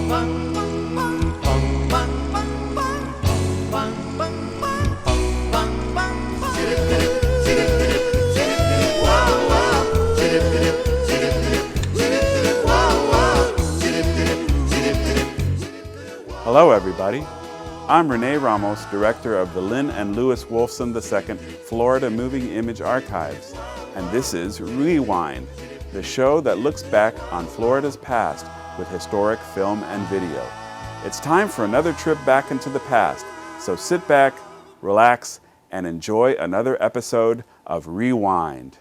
Hello everybody, I'm Rene Ramos, director of the Lynn and Louis Wolfson II Florida Moving Image Archives, and this is Rewind, the show that looks back on Florida's past with historic film and video. It's time for another trip back into the past, so sit back, relax, and enjoy another episode of Rewind.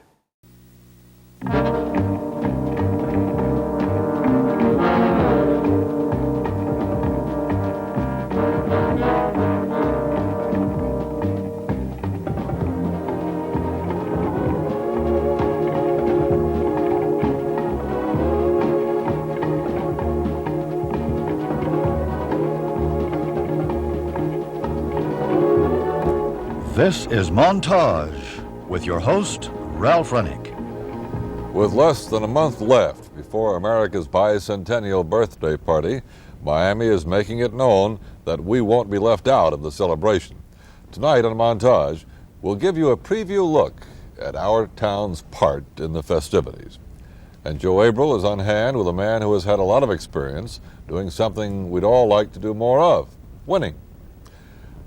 This is Montage with your host, Ralph Rennick. With less than a month left before America's bicentennial birthday party, Miami is making it known that we won't be left out of the celebration. Tonight on Montage, we'll give you a preview look at our town's part in the festivities. And Joe Abril is on hand with a man who has had a lot of experience doing something we'd all like to do more of, winning.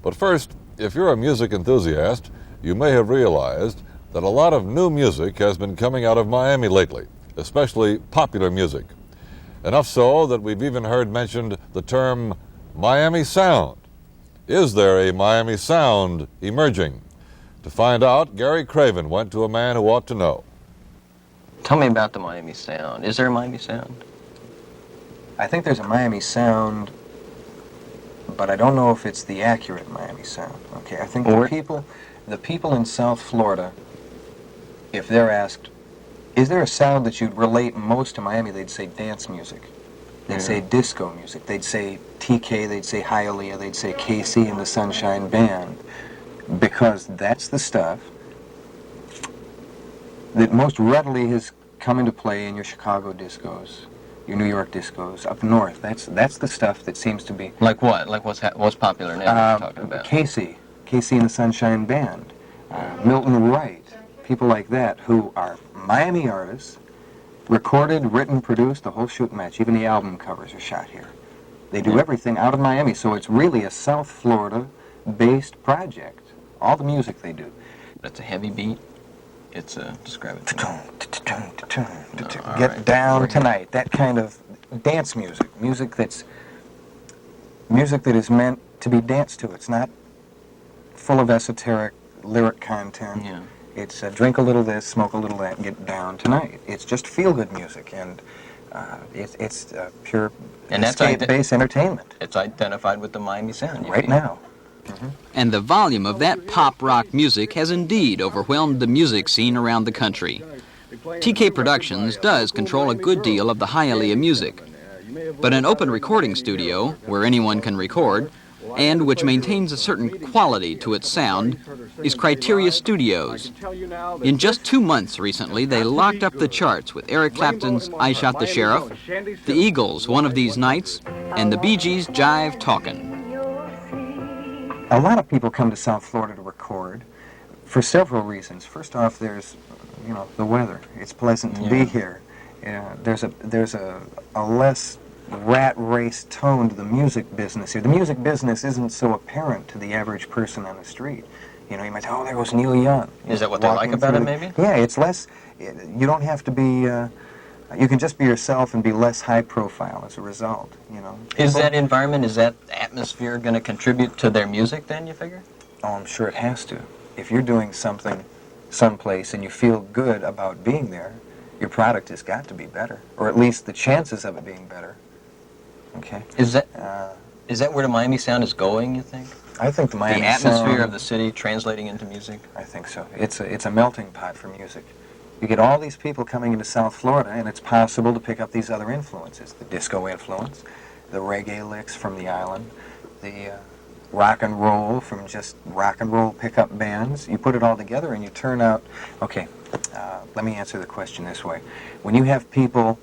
But first, if you're a music enthusiast, you may have realized that a lot of new music has been coming out of Miami lately, especially popular music. Enough so that we've even heard mentioned the term Miami Sound. Is there a Miami Sound emerging? To find out, Gary Craven went to a man who ought to know. Tell me about the Miami Sound. Is there a Miami Sound? I think there's a Miami Sound, but I don't know if it's the accurate Miami Sound. Okay, I think the people in South Florida, if they're asked, is there a sound that you'd relate most to Miami, they'd say dance music. They'd say disco music. They'd say TK, they'd say Hialeah, they'd say KC and the Sunshine Band, because that's the stuff that most readily has come into play in your Chicago discos, your New York discos, up north. That's the stuff that seems to be... Like what? Like what's popular now you're talking about? KC and the Sunshine Band, Milton Wright, people like that who are Miami artists, recorded, written, produced, the whole shoot match. Even the album covers are shot here. They do everything out of Miami, so it's really a South Florida-based project. All the music they do. That's a heavy beat. It's describe it. Get down tonight. That kind of dance music that is meant to be danced to. It's not full of esoteric lyric content. Yeah. It's drink a little this, smoke a little that, and get down tonight. It's just feel-good music, and it's pure escape-based entertainment. It's identified with the Miami Sound. Right now. And the volume of that pop-rock music has indeed overwhelmed the music scene around the country. TK Productions does control a good deal of the Hialeah music, but an open recording studio, where anyone can record, and which maintains a certain quality to its sound, is Criteria Studios. In just 2 months recently, they locked up the charts with Eric Clapton's I Shot the Sheriff, the Eagles' One of These Nights, and the Bee Gees' Jive Talkin'. A lot of people come to South Florida to record for several reasons. First off, there's, the weather. It's pleasant to be here. There's a less rat race tone to the music business here. The music business isn't so apparent to the average person on the street. You might say, oh, there goes Neil Young. Is that what they like about it, maybe? Yeah, it's less, you don't have to be, you can just be yourself and be less high profile as a result, Is that environment, is that atmosphere going to contribute to their music then, you figure? Oh, I'm sure it has to. If you're doing something someplace and you feel good about being there, your product has got to be better, or at least the chances of it being better. Okay. Is that where the Miami Sound is going, you think? I think the Miami Sound... The atmosphere of the city translating into music? I think so. It's a melting pot for music. You get all these people coming into South Florida, and it's possible to pick up these other influences. The disco influence, the reggae licks from the island, the rock and roll from just rock and roll pickup bands. You put it all together and you turn out... Okay, let me answer the question this way. When you have people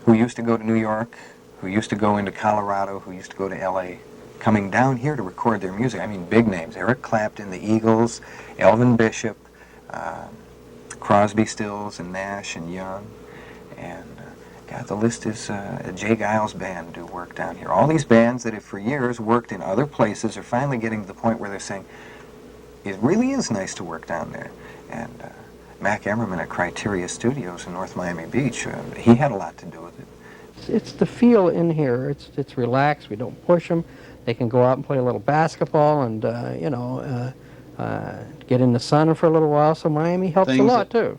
who used to go to New York, who used to go into Colorado, who used to go to L.A., coming down here to record their music. I mean, big names. Eric Clapton, the Eagles, Elvin Bishop, Crosby, Stills, and Nash, and Young. And, God, the list is Jay Giles' band do work down here. All these bands that have for years worked in other places are finally getting to the point where they're saying, it really is nice to work down there. And Mac Emmerman at Criteria Studios in North Miami Beach, he had a lot to do with it. It's the feel in here. It's relaxed. We don't push them. They can go out and play a little basketball and, get in the sun for a little while. So Miami helps a lot, too.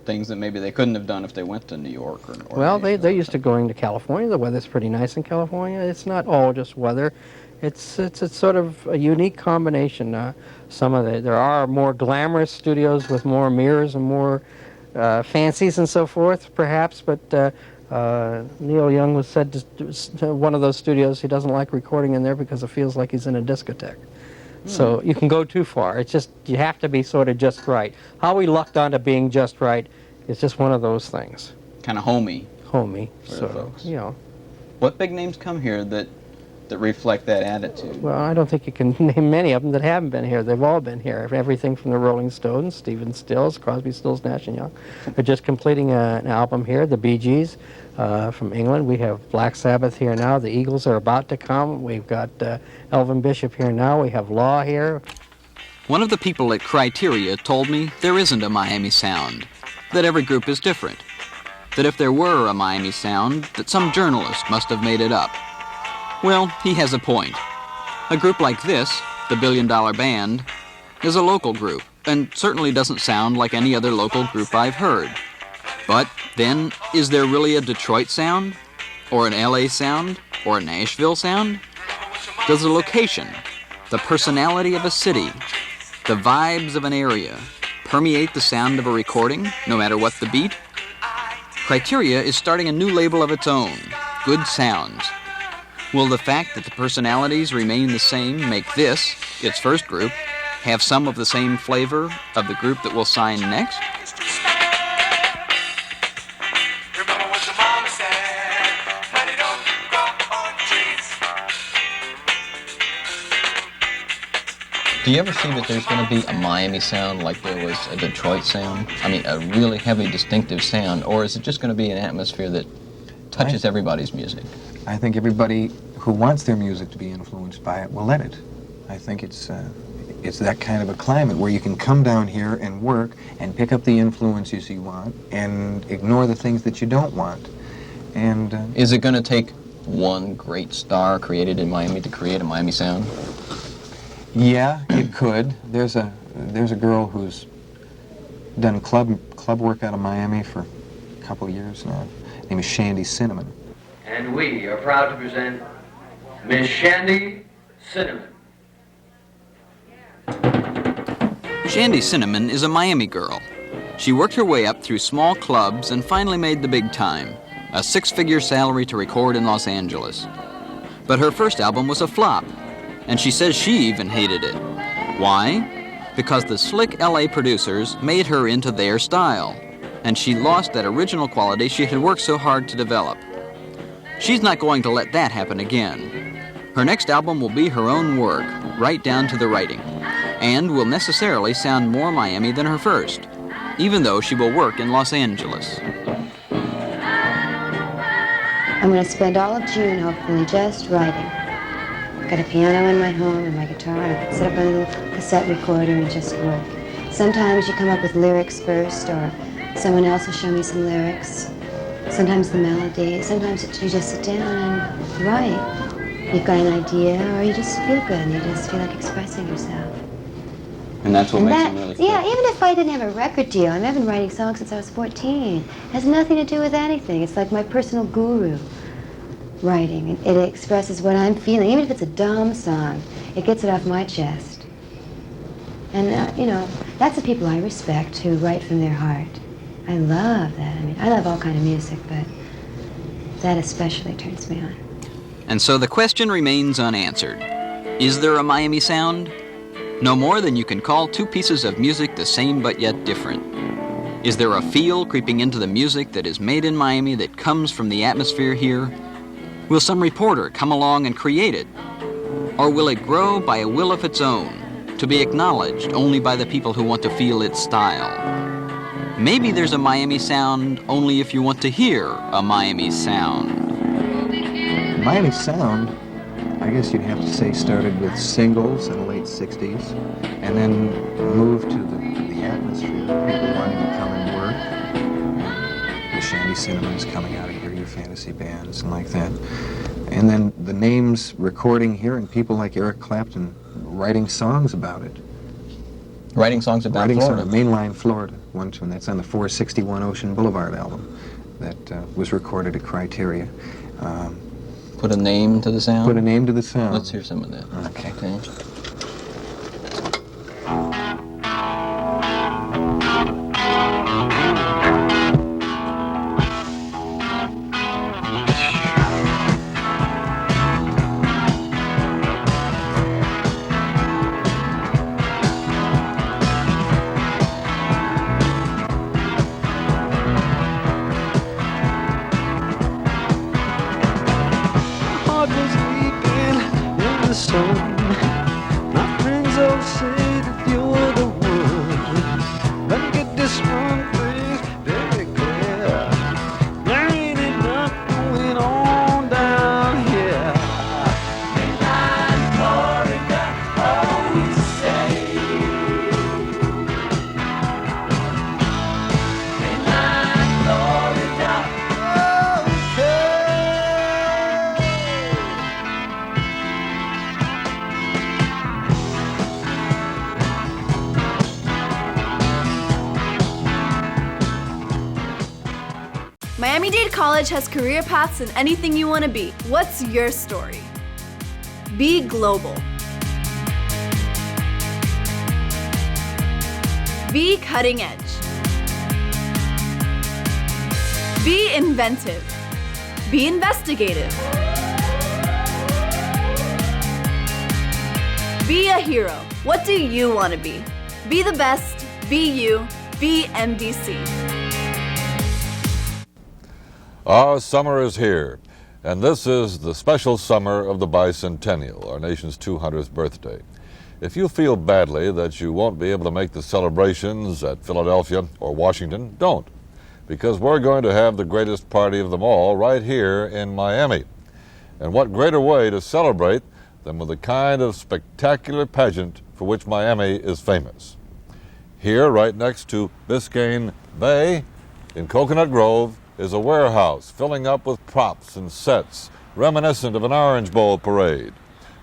Things that maybe they couldn't have done if they went to New York or well, they're used to going to California. The weather's pretty nice in California. It's not all just weather. It's sort of a unique combination. There are more glamorous studios with more mirrors and more fancies and so forth, perhaps, but Neil Young was said to one of those studios he doesn't like recording in there because it feels like he's in a discotheque. So you can go too far. It's just, you have to be sort of just right. How we lucked onto being just right is just one of those things. Kind of homey. Homey, so, folks. What big names come here that reflect that attitude? Well, I don't think you can name many of them that haven't been here. They've all been here. Everything from the Rolling Stones, Stephen Stills, Crosby, Stills, Nash and Young. They're just completing an album here, the Bee Gees from England. We have Black Sabbath here now. The Eagles are about to come. We've got Elvin Bishop here now. We have Law here. One of the people at Criteria told me there isn't a Miami sound, that every group is different, that if there were a Miami sound, that some journalist must have made it up. Well, he has a point. A group like this, the Billion Dollar Band, is a local group, and certainly doesn't sound like any other local group I've heard. But then, is there really a Detroit sound? Or an LA sound? Or a Nashville sound? Does the location, the personality of a city, the vibes of an area, permeate the sound of a recording, no matter what the beat? Criteria is starting a new label of its own, Good Sounds. Will the fact that the personalities remain the same make this, its first group, have some of the same flavor of the group that will sign next? Do you ever see that there's going to be a Miami sound like there was a Detroit sound? I mean, a really heavy, distinctive sound, or is it just going to be an atmosphere that touches everybody's music? I think everybody who wants their music to be influenced by it will let it. I think it's that kind of a climate where you can come down here and work and pick up the influences you want and ignore the things that you don't want. And is it going to take one great star created in Miami to create a Miami sound? Yeah, it could. There's a girl who's done club work out of Miami for a couple of years now. Her name is Shandy Cinnamon. And we are proud to present Miss Shandy Cinnamon. Shandy Cinnamon is a Miami girl. She worked her way up through small clubs and finally made the big time, a six-figure salary to record in Los Angeles. But her first album was a flop, and she says she even hated it. Why? Because the slick LA producers made her into their style, and she lost that original quality she had worked so hard to develop. She's not going to let that happen again. Her next album will be her own work, right down to the writing, and will necessarily sound more Miami than her first, even though she will work in Los Angeles. I'm going to spend all of June, hopefully, just writing. I've got a piano in my home and my guitar, and I set up a little cassette recorder and just work. Sometimes you come up with lyrics first, or someone else will show me some lyrics. Sometimes the melody, sometimes you just sit down and write. You've got an idea, or you just feel good, and you just feel like expressing yourself. And that's what makes them really cool. Yeah, even if I didn't have a record deal, I've been writing songs since I was 14. It has nothing to do with anything. It's like my personal guru writing. It expresses what I'm feeling. Even if it's a dumb song, it gets it off my chest. And, that's the people I respect who write from their heart. I love that. I mean, I love all kind of music, but that especially turns me on. And so the question remains unanswered. Is there a Miami sound? No more than you can call two pieces of music the same but yet different. Is there a feel creeping into the music that is made in Miami that comes from the atmosphere here? Will some reporter come along and create it? Or will it grow by a will of its own, to be acknowledged only by the people who want to feel its style? Maybe there's a Miami sound only if you want to hear a Miami sound. Miami sound, I guess you'd have to say, started with singles in the late 60s, and then moved to the atmosphere, people wanting to come and work, the shanty cinemas coming out of here, your fantasy bands and like that. And then the names recording here, and people like Eric Clapton writing songs about it. Writing songs about Florida? Mainline Florida, one tune. That's on the 461 Ocean Boulevard album that was recorded at Criteria. Put a name to the sound? Put a name to the sound. Let's hear some of that. Okay. Miami-Dade College has career paths in anything you want to be. What's your story? Be global. Be cutting edge. Be inventive. Be investigative. Be a hero. What do you want to be? Be the best. Be you. Be MDC. Our summer is here, and this is the special summer of the bicentennial, our nation's 200th birthday. If you feel badly that you won't be able to make the celebrations at Philadelphia or Washington, don't, because we're going to have the greatest party of them all right here in Miami. And what greater way to celebrate than with the kind of spectacular pageant for which Miami is famous. Here, right next to Biscayne Bay in Coconut Grove, is a warehouse filling up with props and sets reminiscent of an Orange Bowl parade.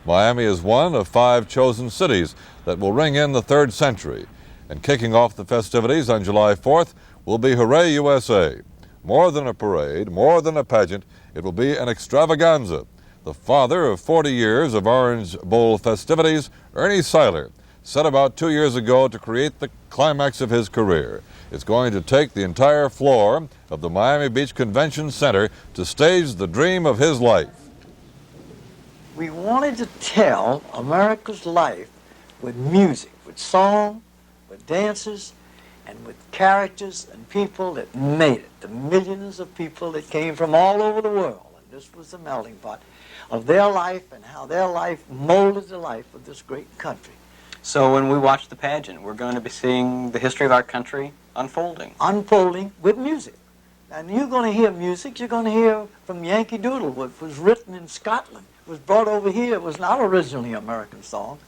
Miami is one of 5 chosen cities that will ring in the 3rd century, and kicking off the festivities on July 4th will be Hooray USA. More than a parade, more than a pageant, it will be an extravaganza. The father of 40 years of Orange Bowl festivities, Ernie Seiler, set about 2 years ago to create the climax of his career. It's going to take the entire floor of the Miami Beach Convention Center to stage the dream of his life. We wanted to tell America's life with music, with song, with dances, and with characters and people that made it, the millions of people that came from all over the world. And this was the melting pot of their life and how their life molded the life of this great country. So when we watch the pageant, we're going to be seeing the history of our country unfolding. Unfolding with music. And you're going to hear music, you're going to hear from Yankee Doodle, which was written in Scotland. It was brought over here. It was not originally an American song,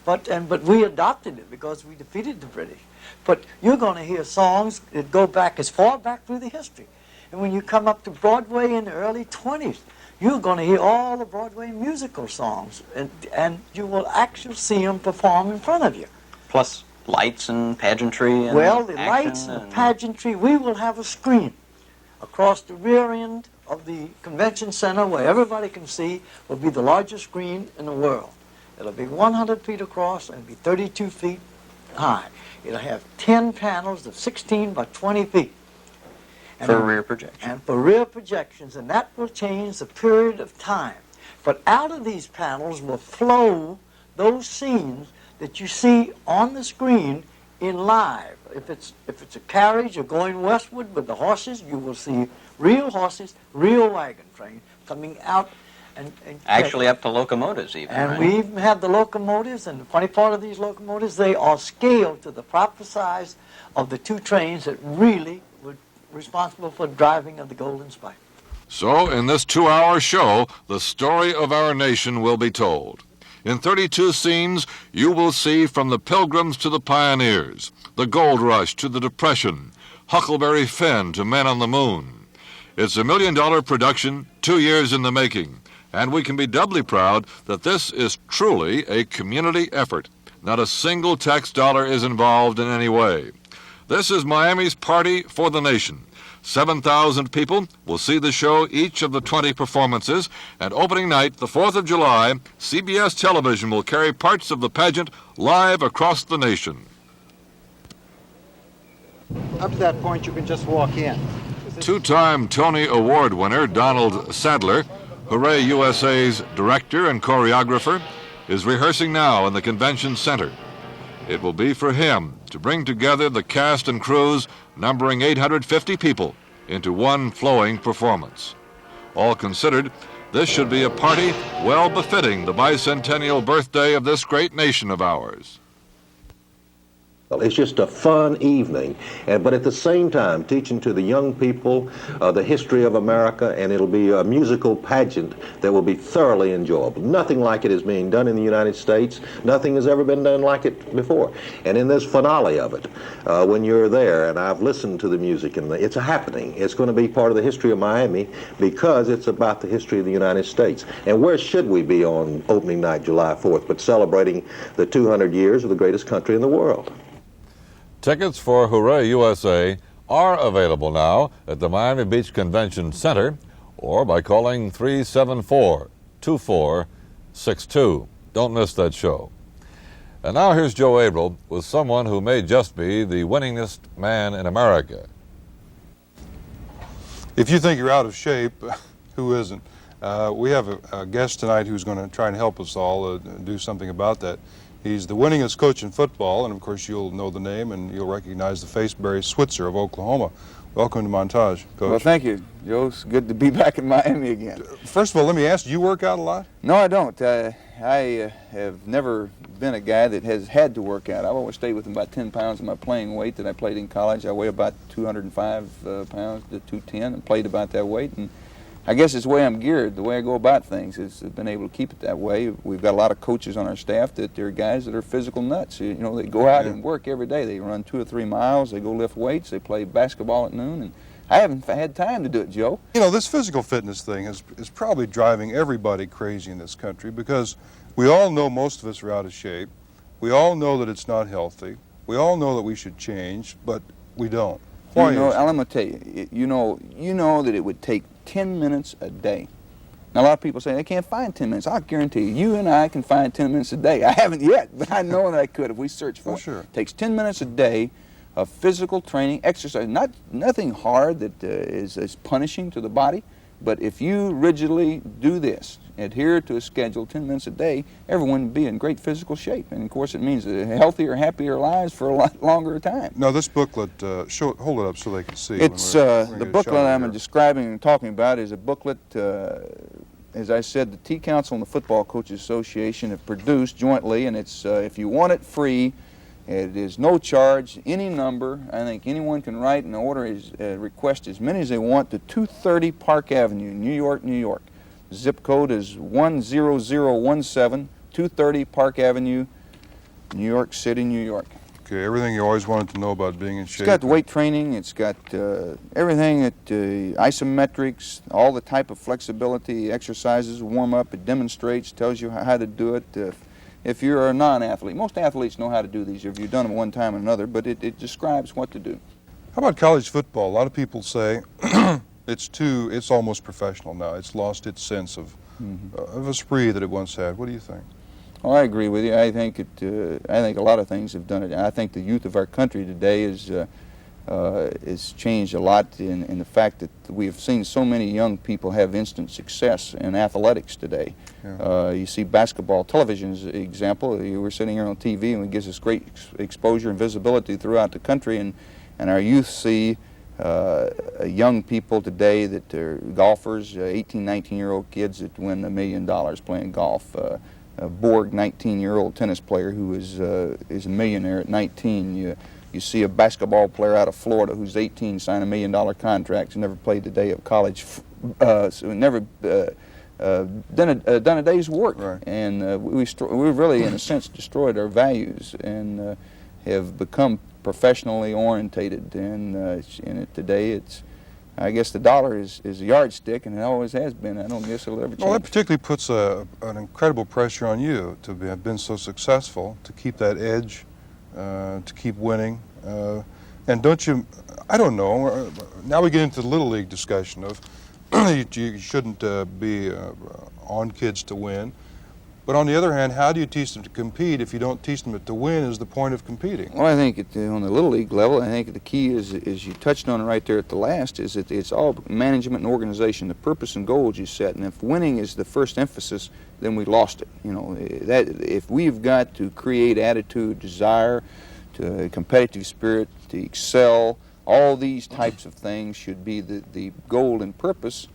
but we adopted it because we defeated the British. But you're going to hear songs that go back as far back through the history. And when you come up to Broadway in the early 20s, you're going to hear all the Broadway musical songs, and you will actually see them perform in front of you. Plus lights and pageantry and well, the lights and the pageantry, we will have a screen across the rear end of the convention center where everybody can see, will be the largest screen in the world. It'll be 100 feet across and be 32 feet high. It'll have 10 panels of 16 by 20 feet. For rear projection. And for rear projections, and that will change the period of time. But out of these panels will flow those scenes that you see on the screen in live. If it's a carriage or going westward with the horses, you will see real horses, real wagon train coming out Actually up to locomotives even, And right? we even have the locomotives, and the funny part of these locomotives, they are scaled to the proper size of the two trains that really were responsible for driving of the Golden Spike. So, in this 2-hour show, the story of our nation will be told. In 32 scenes, you will see from the Pilgrims to the Pioneers, the Gold Rush to the Depression, Huckleberry Finn to Men on the Moon. It's a $1 million production, 2 years in the making, and we can be doubly proud that this is truly a community effort. Not a single tax dollar is involved in any way. This is Miami's Party for the Nation. 7,000 people will see the show each of the 20 performances, and opening night, the 4th of July, CBS Television will carry parts of the pageant live across the nation. Up to that point, you can just walk in. Two-time Tony Award winner Donald Sadler, Hooray USA's director and choreographer, is rehearsing now in the convention center. It will be for him to bring together the cast and crews numbering 850 people into one flowing performance. All considered, this should be a party well befitting the bicentennial birthday of this great nation of ours. It's just a fun evening, but at the same time teaching to the young people the history of America, and it'll be a musical pageant that will be thoroughly enjoyable. Nothing like it is being done in the United States. Nothing has ever been done like it before. And in this finale of it, when you're there, and I've listened to the music, and it's a happening. It's going to be part of the history of Miami because it's about the history of the United States. And where should we be on opening night, July 4th, but celebrating the 200 years of the greatest country in the world? Tickets for Hooray USA are available now at the Miami Beach Convention Center or by calling 374-2462. Don't miss that show. And now here's Joe Averill with someone who may just be the winningest man in America. If you think you're out of shape, who isn't? We have a guest tonight who's going to try and help us all do something about that. He's the winningest coach in football, and of course you'll know the name and you'll recognize the face, Barry Switzer of Oklahoma. Welcome to Montage, Coach. Well, thank you, Joe. It's good to be back in Miami again. First of all, let me ask, do you work out a lot? No, I don't. I have never been a guy that has had to work out. I've always stayed within about 10 pounds of my playing weight that I played in college. I weigh about 205 pounds to 210 and played about that weight. And I guess it's the way I'm geared, the way I go about things, is been able to keep it that way. We've got a lot of coaches on our staff that they're guys that are physical nuts. You know, they go out and work every day. They run 2 or 3 miles, they go lift weights, they play basketball at noon, and I haven't had time to do it, Joe. You know, this physical fitness thing is probably driving everybody crazy in this country because we all know most of us are out of shape. We all know that it's not healthy. We all know that we should change, but we don't. Why You know, is it? I'm going to tell you, you know that it would take 10 minutes a day. Now, a lot of people say they can't find 10 minutes. I'll guarantee you, you and I can find 10 minutes a day. I haven't yet, but I know that I could if we search for it. Sure. It takes 10 minutes a day of physical training, exercise, nothing hard that is punishing to the body, but if you rigidly do this, adhere to a schedule, 10 minutes a day, everyone would be in great physical shape. And of course it means healthier, happier lives for a lot longer time. Now this booklet, hold it up so they can see. It's the booklet I'm describing and talking about is a booklet, as I said, the T Council and the Football Coaches Association have produced jointly, and it's if you want it free, it is no charge, any number. I think anyone can write and order request as many as they want to 230 Park Avenue, New York, New York. Zip code is 10017, 230 Park Avenue, New York City, New York. Okay, everything you always wanted to know about being in shape. It's got the weight training, it's got everything, isometrics, all the type of flexibility exercises, warm up, it demonstrates, tells you how to do it. If you're a non-athlete, most athletes know how to do these if you've done them one time or another, but it describes what to do. How about college football? A lot of people say it's almost professional now. It's lost its sense of esprit that it once had. What do you think? Oh, I agree with you. I think a lot of things have done it. I think the youth of our country today is changed a lot in the fact that we have seen so many young people have instant success in athletics today. Yeah. You see basketball, television is an example. We're sitting here on TV and it gives us great exposure and visibility throughout the country, and our youth see young people today that are golfers, 18, 19-year-old kids that win $1 million playing golf. Borg, 19-year-old tennis player who is a millionaire at 19. You see a basketball player out of Florida who's 18 sign $1 million contract, never played the day of college, so never done a day's work. Right. And we've really, in a sense, destroyed our values and have become professionally orientated. And today, I guess the dollar is a yardstick, and it always has been. I don't guess it'll ever change. Well, that particularly puts an incredible pressure on you to have been so successful, to keep that edge, to keep winning. And don't you, I don't know, now we get into the Little League discussion of you shouldn't be on kids to win. But on the other hand, how do you teach them to compete if you don't teach them that to win is the point of competing? Well, I think on the Little League level, I think the key is you touched on it right there at the last, is that it's all management and organization, the purpose and goals you set. And if winning is the first emphasis, then we lost it. You know, that if we've got to create attitude, desire, to competitive spirit, to excel, all these types of things should be the goal and purpose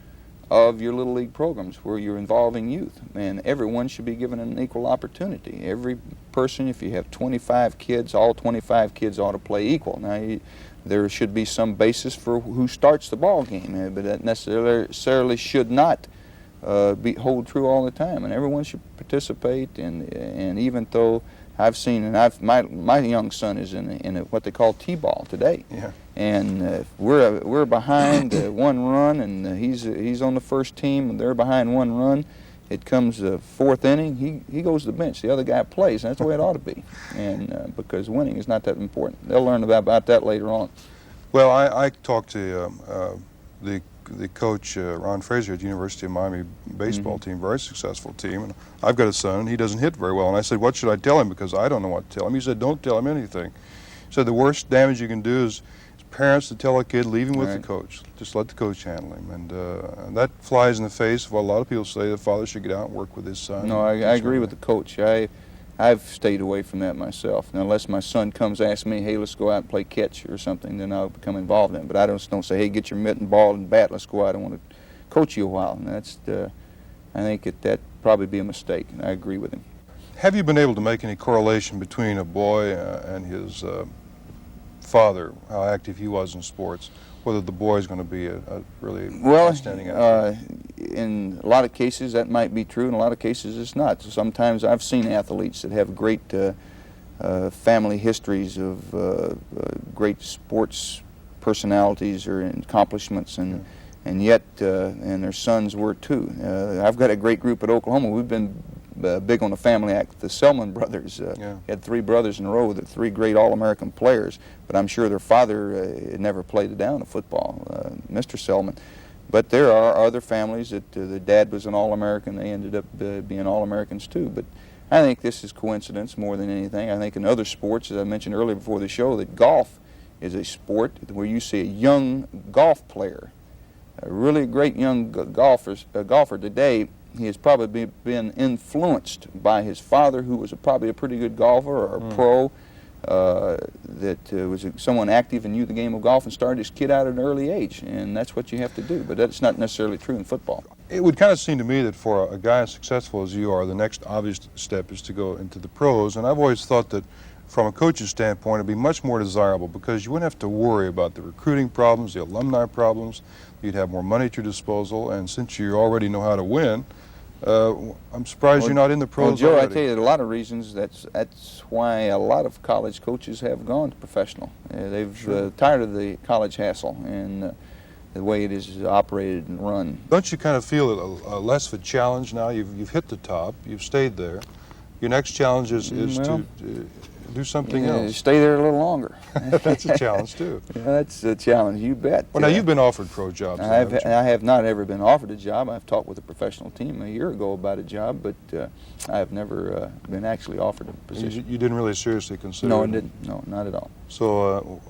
of your Little League programs where you're involving youth. And everyone should be given an equal opportunity. Every person, if you have 25 kids, all 25 kids ought to play equal. Now, there should be some basis for who starts the ball game, but that necessarily should not hold true all the time. And everyone should participate, and even though I've seen, and my young son is in what they call T-ball today. Yeah. And we're behind one run, and he's on the first team, and they're behind one run. It comes the fourth inning, he goes to the bench. The other guy plays, and that's the way it ought to be. And because winning is not that important. They'll learn about that later on. Well, I talked to the coach, Ron Fraser, at the University of Miami baseball team, very successful team. And I've got a son, and he doesn't hit very well. And I said, what should I tell him? Because I don't know what to tell him. He said, don't tell him anything. He said, the worst damage you can do is parents to tell a kid, leave him with the coach. Just let the coach handle him. And that flies in the face of what a lot of people say, the father should get out and work with his son. No, I agree with the coach. I've stayed away from that myself. Now, unless my son comes ask me, hey, let's go out and play catch or something, then I'll become involved in it. But I don't say, hey, get your mitten, ball, and bat, let's go out. I want to coach you a while. And that's, I think that probably be a mistake, and I agree with him. Have you been able to make any correlation between a boy and his father, how active he was in sports, whether the boy is going to be a really outstanding athlete? In a lot of cases that might be true, in a lot of cases it's not. So sometimes I've seen athletes that have great family histories of great sports personalities or accomplishments, and yet and their sons were too. I've got a great group at Oklahoma. We've been big on the family act. The Selman brothers had 3 brothers in a row, 3 great All-American players, but I'm sure their father never played it down in football, Mr. Selman. But there are other families that the dad was an All-American. They ended up being All-Americans too. But I think this is coincidence more than anything. I think in other sports, as I mentioned earlier before the show, that golf is a sport where you see a young golf player, a really great young golfer today. He has probably been influenced by his father, who was probably a pretty good golfer or a pro, that was someone active and knew the game of golf and started his kid out at an early age. And that's what you have to do. But that's not necessarily true in football. It would kind of seem to me that for a guy as successful as you are, the next obvious step is to go into the pros. And I've always thought that from a coach's standpoint, it'd be much more desirable because you wouldn't have to worry about the recruiting problems, the alumni problems. You'd have more money at your disposal. And since you already know how to win, I'm surprised you're not in the pros Joe, already. I tell you, a lot of reasons. That's why a lot of college coaches have gone to professional. They've tired of the college hassle and the way it is operated and run. Don't you kind of feel less of a challenge now? You've hit the top. You've stayed there. Your next challenge is to do something else. Stay there a little longer. That's a challenge too. Yeah, that's a challenge, you bet. Well, now you've been offered pro jobs. I have not ever been offered a job. I've talked with a professional team a year ago about a job, but I have never been actually offered a position. You didn't really seriously consider No, it? I didn't. No, not at all. So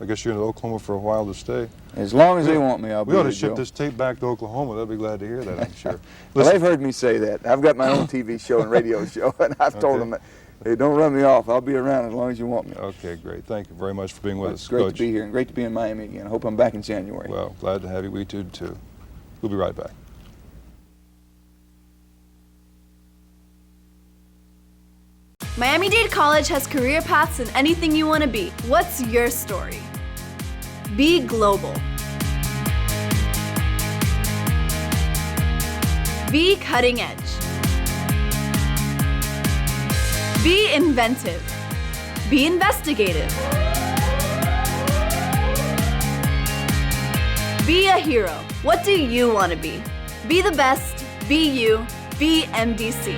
I guess you're in Oklahoma for a while to stay. As long as they want me, I'll be We ought there, to ship Joe. this tape back to Oklahoma. They'll be glad to hear that, I'm sure. Well, they've heard me say that. I've got my own TV show and radio show, and I've told them Hey, don't run me off. I'll be around as long as you want me. Okay, great. Thank you very much for being with us, It's great Coach. to be here and great to be in Miami again. I hope I'm back in January. Well, glad to have you. We too. We'll be right back. Miami-Dade College has career paths in anything you want to be. What's your story? Be global. Be cutting edge. Be inventive. Be investigative. Be a hero. What do you want to be? Be the best. Be you. Be MDC.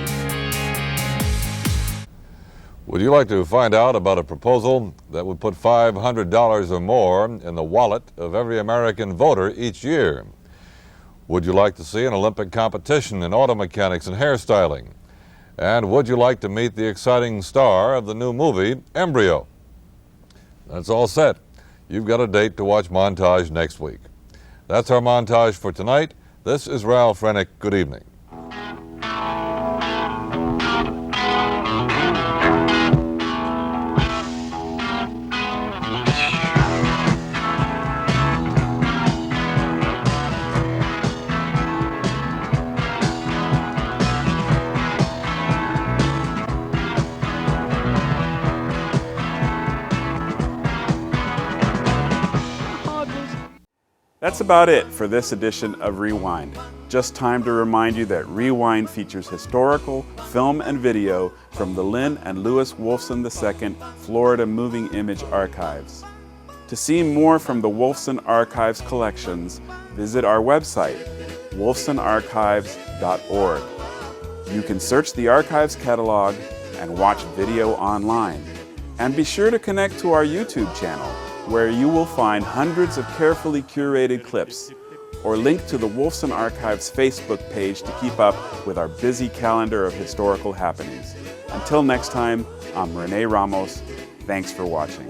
Would you like to find out about a proposal that would put $500 or more in the wallet of every American voter each year? Would you like to see an Olympic competition in auto mechanics and hairstyling? And would you like to meet the exciting star of the new movie, Embryo? That's all set. You've got a date to watch Montage next week. That's our montage for tonight. This is Ralph Rennick. Good evening. That's about it for this edition of Rewind. Just time to remind you that Rewind features historical film and video from the Lynn and Lewis Wolfson II Florida Moving Image Archives. To see more from the Wolfson Archives collections, visit our website, wolfsonarchives.org. You can search the archives catalog and watch video online. And be sure to connect to our YouTube channel, where you will find hundreds of carefully curated clips, or link to the Wolfson Archives Facebook page to keep up with our busy calendar of historical happenings. Until next time, I'm Rene Ramos. Thanks for watching.